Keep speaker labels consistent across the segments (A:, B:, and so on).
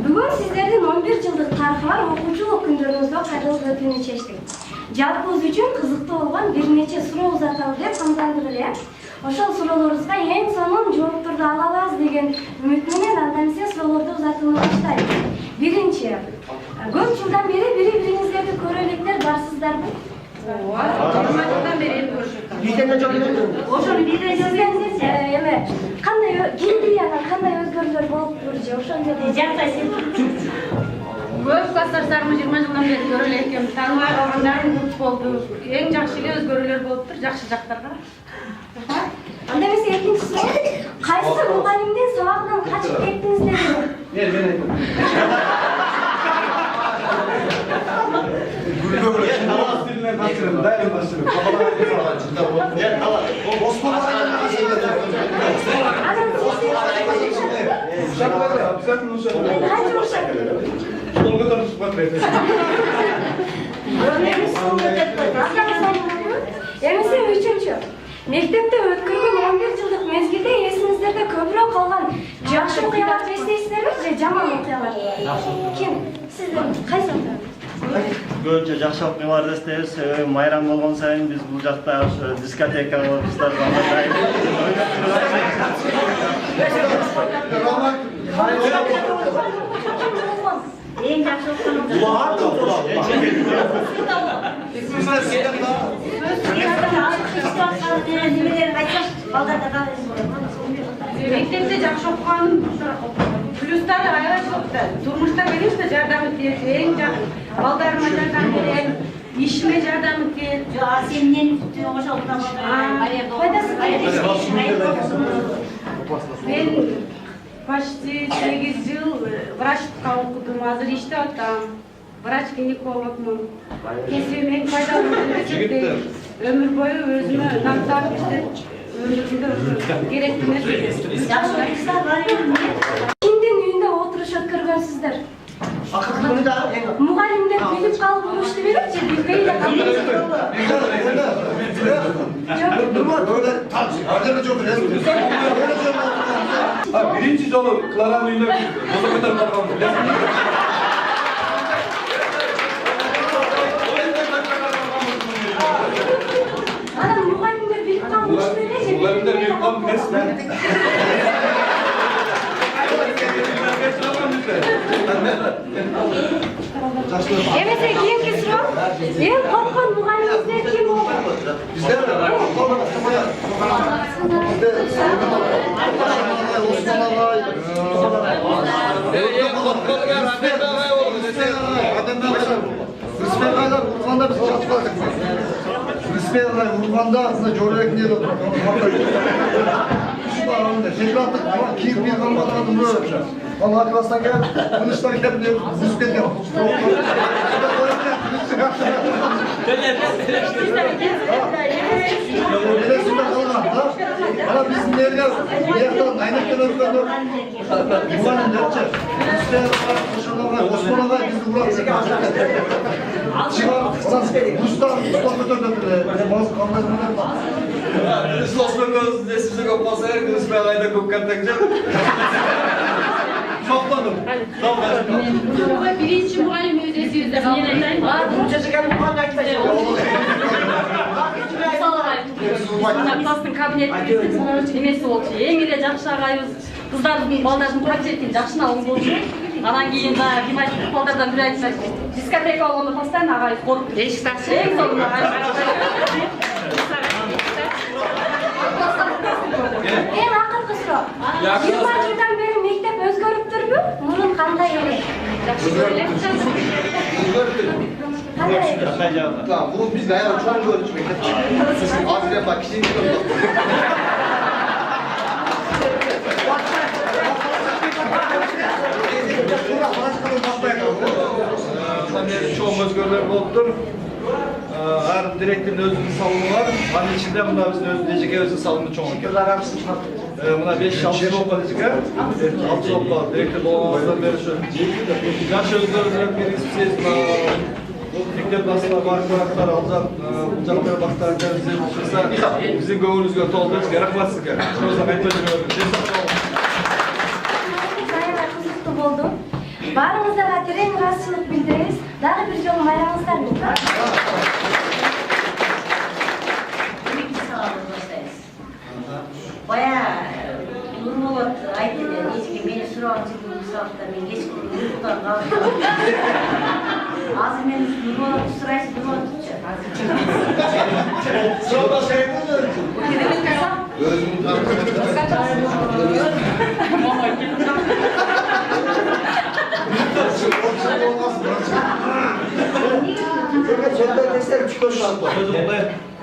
A: Бүгін сіздердің 11 жылдық тарихы бар оқушылық күндеріңізді қайырлы өтуіне шештік. Жалпыңыз үшін қызықты болған бірнеше сұрау ұзатамыз деп қамдандық эле. Ошол суроолорубузга эң сонун жоопторду ала алабыз деген үмүт менен андан эмесе суроолорду узатууну баштайбыз. Биринчи, көп жылдан бери бири-бириңиздерди көрө электер барсыздарбы?
B: Жылдан бери көрүшүп.
C: Бийден жок эле.
B: Ошону бийден
A: Сиздердин эме кандай кийинген кандай өзгөрүүлөр болуптур же ошондой
B: жактайсың. Көп классташтарымы 20 жылдан бeri көрө эле экенбиз. Тааныбай калгандарым көп болду. Эң жакшы эле өзгөрүүлөр болуптур, жакшы жактарга.
A: Анда эмесе экинчиси, кайсы мугалимдин сабагынан качып кеттиңиздер?
C: Мен айтам.
A: Эмесе үчүнчү. Мектепте өткөргөн 11 жылдык мезгилде эсиңиздерде көбүрөөк калган жакшы окуяларды эстейсиздерби же жаман окуяларды? Ким? Сиздер кайсы окуяларды?
D: Көбүнчө жакшы окуяларды эстейбиз. Майрам болгон сайын биз бул жакта дискотека кылабыздар.
B: Эң жакшы окуган. Мектепте жакшы окуганын плюстары аябай көп да. Турмушта, конечно, жардам этет, эң жакшы. Балдарыма жардам берем, ишиме жардам этет.
E: Жок, сен эмнени ошол
A: Пайдасы
B: Мен почти 8 жыл врачтыкка окудум, азыр иштеп атам. Врач-гинекологмун. Кесибим эң пайдалуу деп эсептейм. Өмүр бою өзүмө намтап иштеп, өмүрүмдө керектүү нерсе.
A: Кимдин үйүндө отуруш өткөргөнсүздөр? Мугалимдер билип калып урушты берип же билбей эле
C: Биринчи жолу Кларанын үйүнө бозо көтөрүп барганмын.
A: Анан мугалимдер билип калып урушты берип же
C: Мугалимдер билип калып
A: Эмесе кийинки суроо. Эң корккон мугалимиңиздер ким болду?
F: Рыспелай урганда жорек не болду. Шекараттык кийип кийген баланы Ана класстан келип, тыныштан келип, рыспел келип. Ана биздин элге бияктан айнектен өткөндө мугалим депчи. Рыспел ошолорго Осмонага бизди урат. Рустам көтөрдү. Мазы кандай менен.
C: Слосмогоз десиз көп болса, Рыспел айда көп контакт жок. Шоктондум.
B: Биринчи мугалим өзүбүздө
G: класстын кабинетибиздин эмеси болчу. Эң эле жакшы агайыбыз кыздардын, балдардын портретін жакшы алып болчу. Анан кийин гимнастик балдардан бир айтты. Дискотека болгондо постоянно агайыбыз коруп. Эшик таксы. Эң сонун агайыбыз.
A: Эң акыркы суроо. 20 жылдан бери мектеп өзгөрүптүрбү? Мурун кандай эле?
F: Бул бизде аябай чоң көрүнүш мектеп. Азыр бак кичине
C: Чоң өзгөрүүлөр болуптур. Айрым директордун өзүнүн салымы бар. Анын ичинде мына биздин өзүнүн жекебиздин салымы чоң экен. Мына 5-6 жыл болуп калды экен. 6 жыл болуп калды. Директор болгондон бери ушу жакшы өзгөрүүлөр киргизип, мектеп басына барып барактар алжап, бул жакка бактарга биздин көңүлүбүзгө толду. Рахмат сизге. Ошондо кайтып жүрөбүз.
A: Кызыктуу болду. Barımızdaga tereң ыраазычылыk билдиребиz. Дагы бир жолу майрамыңыздар менен.
E: Baya Nurbolot aytты эчке мени сураган чыгып сабакта мен кечке uykudan kalktım. Азыр мен Nurbolot сурайсыз Nurbolotчу.
F: Sıra şey mi? Özümün Söyle destek çıkıyor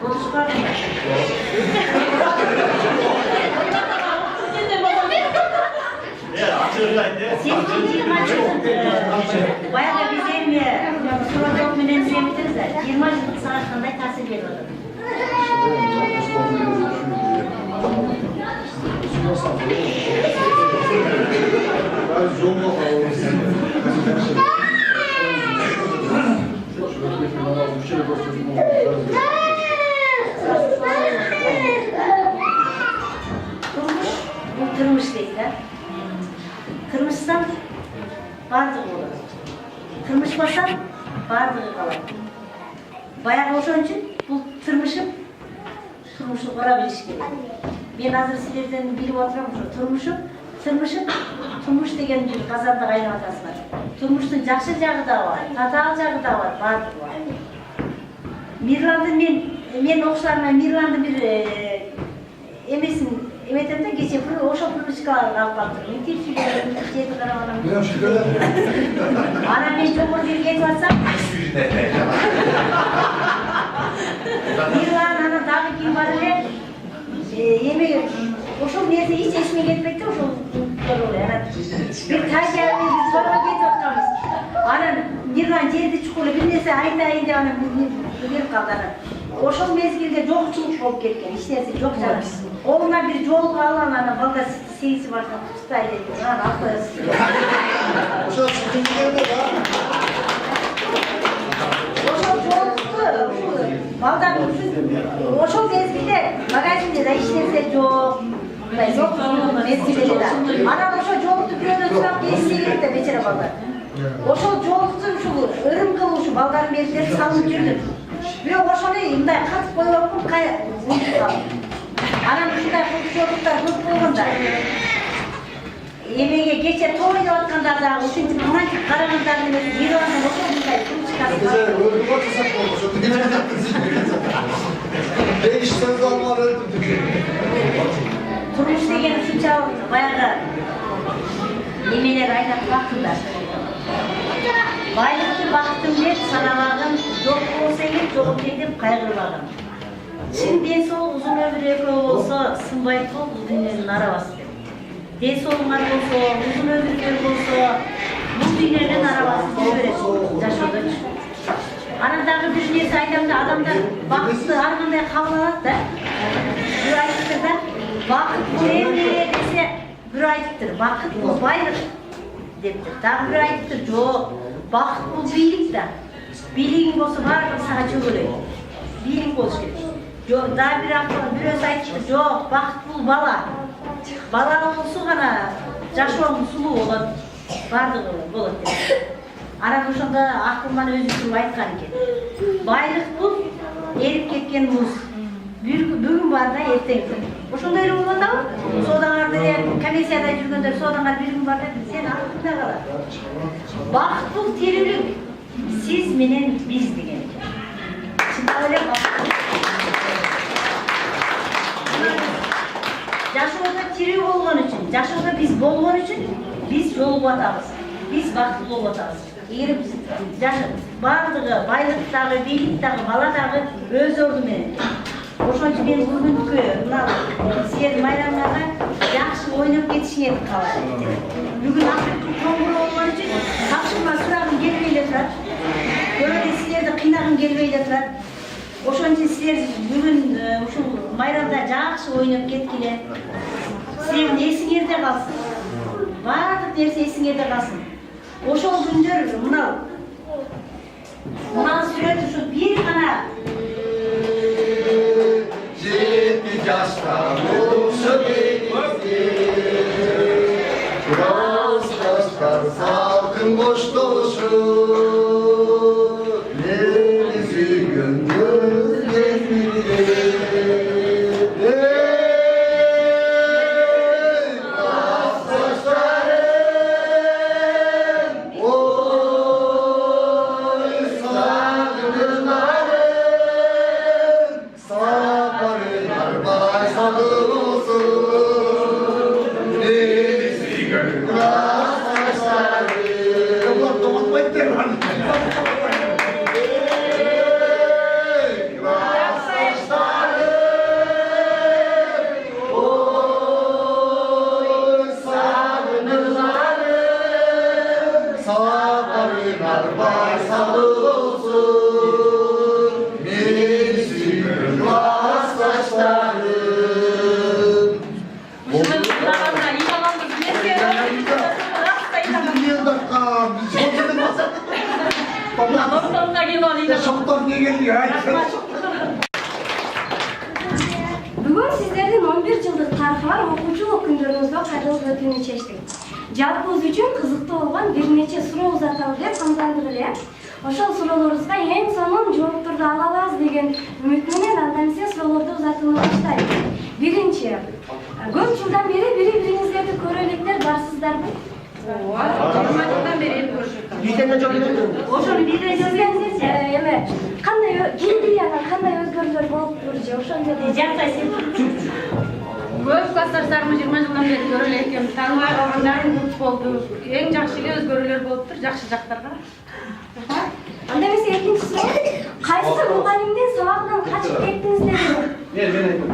E: Konuşmak. Bayağı da bizim soracak münezzemitiz de 20 yıllık sanatında tahsil ediyordu. Bu kırmış değiller. Kırmışsan bardığı olur. Kırmışmasan bardığı kalır. Bayağı hoşun için bu tırmışıp turmuşluk varabiliş gerek. Ben hazır sizlerden bilip oturam şu tırmışıp turmuş degen bir kazanda kaynatası var. Turmuştun jakşı jagı da var, tatağal jagı da var, bardığı var. Mirlandı men okşarma Mirlandı bir emesin emetemde geçen fırı oşa fırmışkalar alıp baktım. Men tepsilerim, jeti karamanam.
F: Benim şükürler.
E: Ana men çomur bir get varsam. Mirlan ana dağı kim var ele? Yemeği oşa nerede hiç esme getmekte oşa oluyor. Bir taş yerine bir sorma get oturmuş. Ana Mirlan jeti çukulu bir nese ayta ana bir kaldı ana. Oşul mezgilde jokçuluk olup ketken, işlersi jok canım. Oğluna bir jol alan ana balda seyisi varsa tutay dedi. Ana aklı sıkıyor.
F: Oşa sıkıntı nerede ya?
E: Oşul joluktu. Balda oşul mezgilde magazinde de işlerse jok. Yok mezgilde de. Ana oşul joluktu bir öde tutak geçseyip de beçere balda. Oşul joluktu şu ırım kılmışı baldarın mezgilleri salınıp yürüdüm. Bir oşonu mınдай katıp koyup kaya uyup kaldım. Anam şunday çocuklar hıp bolganda. Emeğe geçe toyda atkanda da üçüncü romantik karamızdan bir Mirlan'ın oşo mınдай kılıç
F: Bize
E: kasma.
F: öldüm var kısak olmuş. Onu geçen yaptınız. Değişseniz alma öldüm.
E: Turmuş degen şunça bayağı nemeler aynat baktımlar. Baylıklı baktım dep sanamagın, yok olsa elip, yok dep kaygırmagın. Çin den soğuk uzun ömür ekö olsa, sınbay top bu dünyanın arabası dep. Den soğuğun olsa, uzun ömür ekö olsa, bu dünyanın arabası dep yaşadık. Anadağı bir nesi aytamda adamlar baktı, argınday kavlanat da, bir aytıktır da, vakit bu evlere dese, bir aytıktır, vakit bu baylık deptir. Daha bir aytıktır, yok. Bakıt bu biyilik de. Biliğin olsa var mı sana çöğürek. Biyilik olsa gerek. Daha bir akıllı bir öz aytıktır, yok. Bakıt bu bala. Bala olsa gana yaşuağın sulu olan vardı olur. Ana koşanda aklımdan özgürlüğü aytkan eken. Baylık bu, erip ketken muz. Bugün var da erten yok. Oşunda öyle olanda mı? Soğudan arda komisyada жүргөндөр soğudan bir gün var da sen aklında kalar. Bakıt bu terimlik, siz menen biz degen. Şimdi öyle bak. Yaşoğda tiri bolğon üçün, yaşoğda biz bolğon üçün biz jolup atabız. Biz bakıtlı bolup atabız. Eğer biz bardığı, baylıktagı, beyliktagı, baladagı öz ordu menen. Oşonçu ben bugünkü sizler mayramlarga yaxşı oynap ketişine kalar. Bugün akıp toğru olman için tapşırma suragım gelmeyle turar. Böyle sizlerdi kıynagım gelmeyle turar. Oşonçu sizler bugün şu mayramda yaxşı oynap ketkiler. Sizlerin esiңерде kalsın. Bardıq nerse esiңерде kalsın. Oşol günдөр mınal süreti şu bir kana
F: Ciddi yaşta olsa denizdi. Taşlar salkın koştuşu Denizi gönlüm gezmeli
A: Бүгін сіздердің 11 жылдық тарихы бар оқушылық күндеріңізді қайырлы өтуіне шештік. Жалпыңыз үшін қызықты болған бірнеше сұрау ұзаталы деп қамдандық эле. Ошол суроолорубузга эң сонун жоопторду ала алабыз деген үмүт менен андан эмесе суроолорду узатууну баштайбыз. Биринчи, көп жылдан бери бири-бириңиздерди көрө электер барсыздарбы?
B: Ооба, 20 жылдан бери көрүшүп атабыз.
E: Ошону бирден
A: Сиздердин эме кандай кийинтиянан кандай өзгөрүүлөр болуптур же ошондо
E: жактайсың.
B: Көп классташтарым 20 жылдан бери көрө элек экенбиз. Тааныбай калгандарым көп болду. Эң жакшы эле өзгөрүүлөр болуптур, жакшы жактарга.
A: анда эмесе экинчи суроо, кайсы мугалимдин сабагынан качып кеттиңиздер?
C: Men aytayım.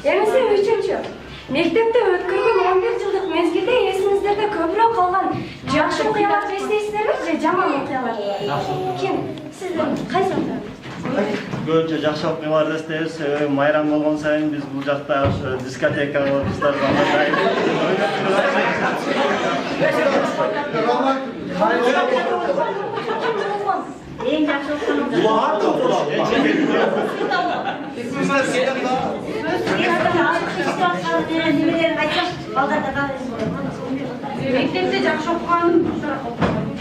A: Эмесе үчүнчү, мектепте өткөргөн 11 жылдык мезгилде эсиңиздерде көбүрөөк калган жакшы окуяларды эстейсиздерби же жаман окуяларды? Ким? Сиздер кайсы
D: Көбүнчө жакшы окуяларды эстейбиз. Майрам болгон сайын биз бул жакта дискотека кылабыздар.
E: Эң жакшы окуган. Немелерин айтсам, балдарда калайсың.
B: Мектепте жакшы окуганым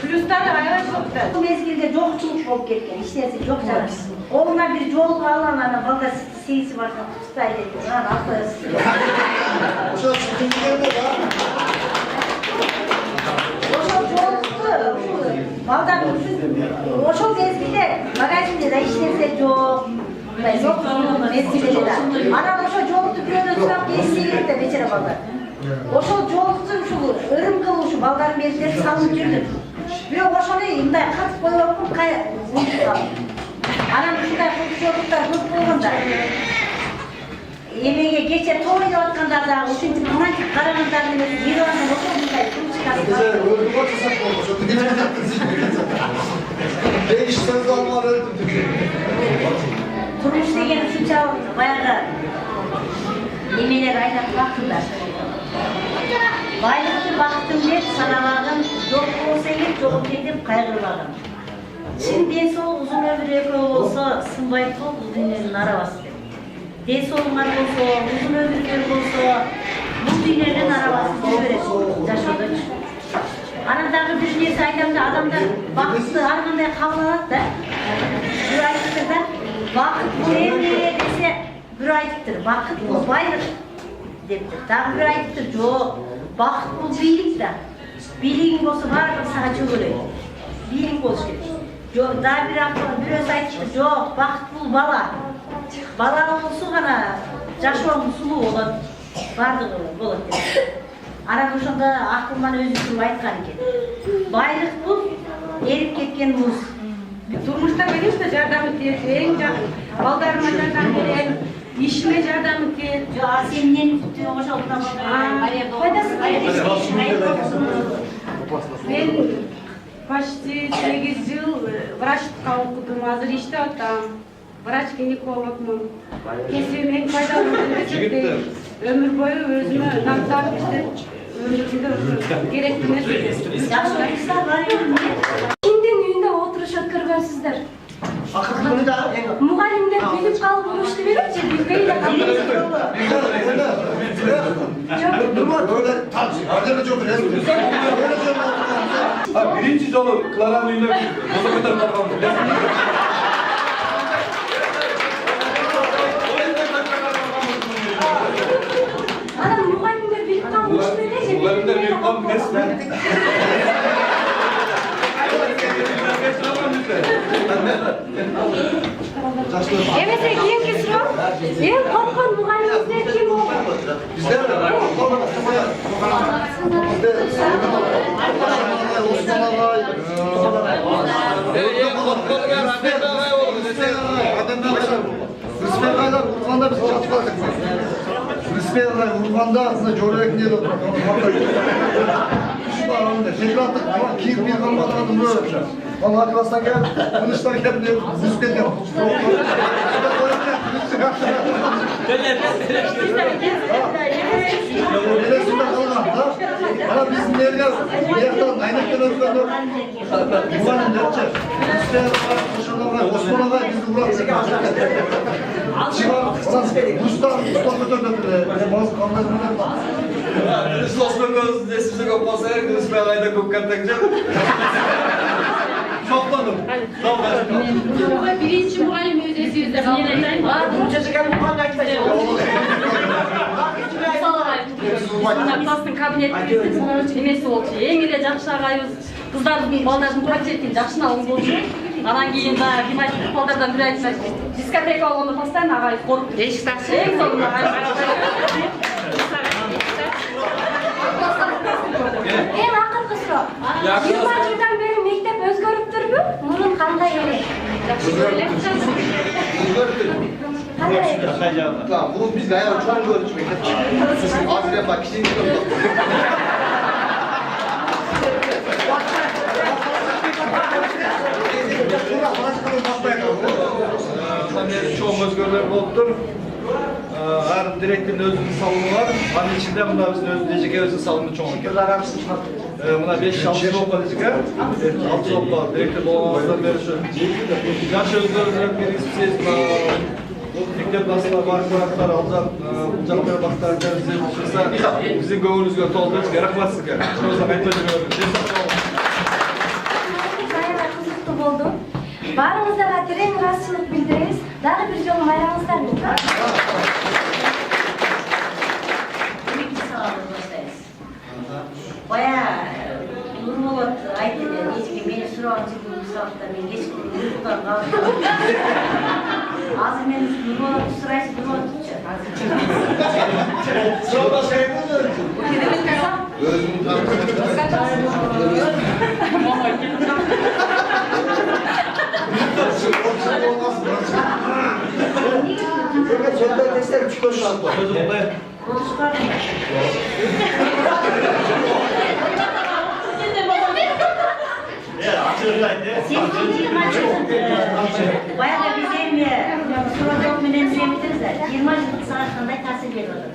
B: плюстары аябай көп да.
E: Бул мезгилде жокчулук болуп кеткен, эч нерсе жок жана. Колуна бир жолугу алган анан балдар сейиси барса тутпай деп, анан алып коесуз.
F: Ошо чыгып
E: Ошол жолукту балдар ошол мезгилде магазинде да эч нерсе жок. Жок мезгилде да. Анан ошол жолукту бирөөнөн сурап келсе керек да бечара балдар. Ошол жолуктун ушул өрүм кылушу балдардын белдери салынып жүрдү. Бирок ошону мындай катып коюп анан ушундай кылчылыктар көп болгондо эмеге кече той деп аткандар дагы ушинтип мынантип карагандар менен бирөөнүн ошондой турмуш деген ушунчалык баягы эмелер айтат бактында байлыкты бактым деп санабагын жок болсо элек жок экен деп кайгырбагын чын ден соолук узун өмүр экөө болсо сынбайт бол бул дүйнөнүн арабасы деп ден соолугуңар болсо узун өмүрүңөр болсо бул дүйнөнүн арабасын жүрө бересиң жашоодочу анан дагы бир нерсе айтам да адамдар бакытты ар кандай кабыл алат да бир айтыптыр да бакыт бул эмне десе бир айтыптыр бакыт бул байлык дептир дагы бир айтыптыр жок бакыт бул бийлик да бийлигиң болсо баардыгы сага чөгөлөйт бийлик болуш керек жок дагы бирөөсү айтыптыр жок бакыт бул бала бала болсо гана жашооң сулуу болот баардыгы болот деп анан ошондо акылман өзү туруп айткан экен байлык бул эрип кеткен муз
B: Турмушта, конечно, жардам этет, эң балдарыма жардам берем, ишиме жардам этет.
E: Жок, сен эмнени күттүң ошол
A: Пайдасы
B: Мен почти 8 жыл врачтыкка окудум, азыр иштеп атам. Врач-гинекологмун. Кесибим эң пайдалуу деп
C: Жигиттер.
B: эсептейм. Өмүр бою өзүмө намтап иштеп, өмүрүмдө керектүү нерсе.
E: Жакшы кыздар бар эмне?
A: Кимдин үйүндө отуруш өткөргөнсүздөр? Мугалимдер билип калып уруш берипчи, билбей эле
C: Birinci жолу Кларанын үйүнө бозо көтөрүп калгам.
A: Анан мугалимдер билип калып уруш бериши.
C: Mugallimler bir kan resmen.
A: Эмесе кийинки суроо. Эң корккон мугалимиңиздер ким болду?
F: Urganda biz çatып kaldık. Rüsbeyler Urganda aslında Jorek diye de oturuyor. Tekrattık ama kim bir kalmadan adım böyle yapacağız. Ama arkadaşlar gel, kılıçlar gel diyor, Rüsbey gel. Neresinde kalmam da? Ama biz nereye? Bir yerden aynıktan öpüyorlar. Muğanın dertçe. Rüsbeyler var, Koşanlar var, Osman'a var, bizi uğraştık. Çıkar, Ruslar götürdüler. Bazı kanlarına bak.
C: Siz Osman Gözü'nde size kapmasa her gün İsmail Ayda kopkan takacak. Şoklandım. Tamam ben.
G: Birinci muhallim ödesiyizde класстын кабинетибиздин эмеси болчу. Эң эле жакшы агайыбыз кыздардын, балдардын пакетин жакшына алган болчу. Анан кийин дагы кимайт балдардан бир айтмай дискотека болгондо постоянно агайыбыз коруп. Эшик таксы. Эң сонунда
A: Эң акыркы суроо. 20 жылдан бери мектеп өзгөрүптүрбү? Мунун кандай эле?
F: Tamam, bunu biz de ayağına çok gördük. Azire bak, şimdi
C: Çoğu özgürler oldudur. Her direktin özünün salonu var. Onun içinde bunda bizim özündeki özün salonu çoğu. Buna 5-6 okul içinde. 6 okul var. Direktin olmamasından beri şu. Yaş özgürler bir ispsiz. Mektep nasıl barklar alacak, bulacakları baktarlar bizim göğünüzge tolduruz, yarakmazsın ki. Şurada kayıtlıcı gördük.
A: Аябай кызыктуу болду. Баарыңыздарга терең ыраазычылык билдиребиз. Дагы бир жолу майраңыздар.
E: Baya Nurbolot айтты да, ешке мени сураган секилдүү сабакта мен кечке уйкудан калдым. Азыр мен Нурболот сурайсыз, Нурболотчу.
F: özünün
E: Baya da biz emmi suratök menen emtiriz da 20 жылдык сага кандай таасир берип атат?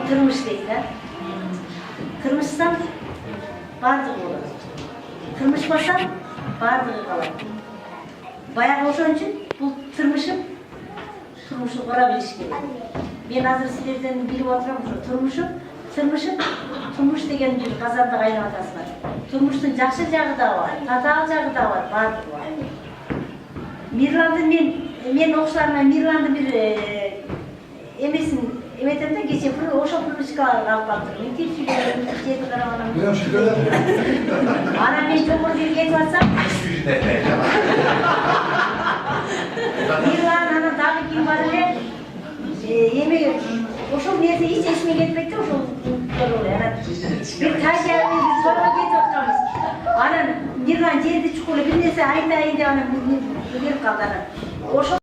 E: Turmuş deydiler. Turmuşsan bardığı olur. Turmuşmasan bardığı kalır. Bayağı olsan için bu turmuşu kurabiliş gerek. Ben hazır sizlerden bilip oturamam şu turmuş degen bir kazanda kaynap atasınlar. Turmuştun jakşı jagı da var, tatağal jagı da var, bardığı var. Mirland'ın men okşarına Mirland'ın bir emesin emetem de geçen fırın oşa fırmışkalar alıp baktırım. Üntil sülüyorum, cedi karavanam.
F: Benim şükürler.
E: Ana men çokur bir get vatsam. Mirland ana dağı kim var ile yemeği oşul neyse hiç esme getmekte oşul oluyor. Bir taşyarını biz sonra get vaktırız. Ana Mirland жерди чукулу бир нерсе айтайын деп аны келип калды. Ошо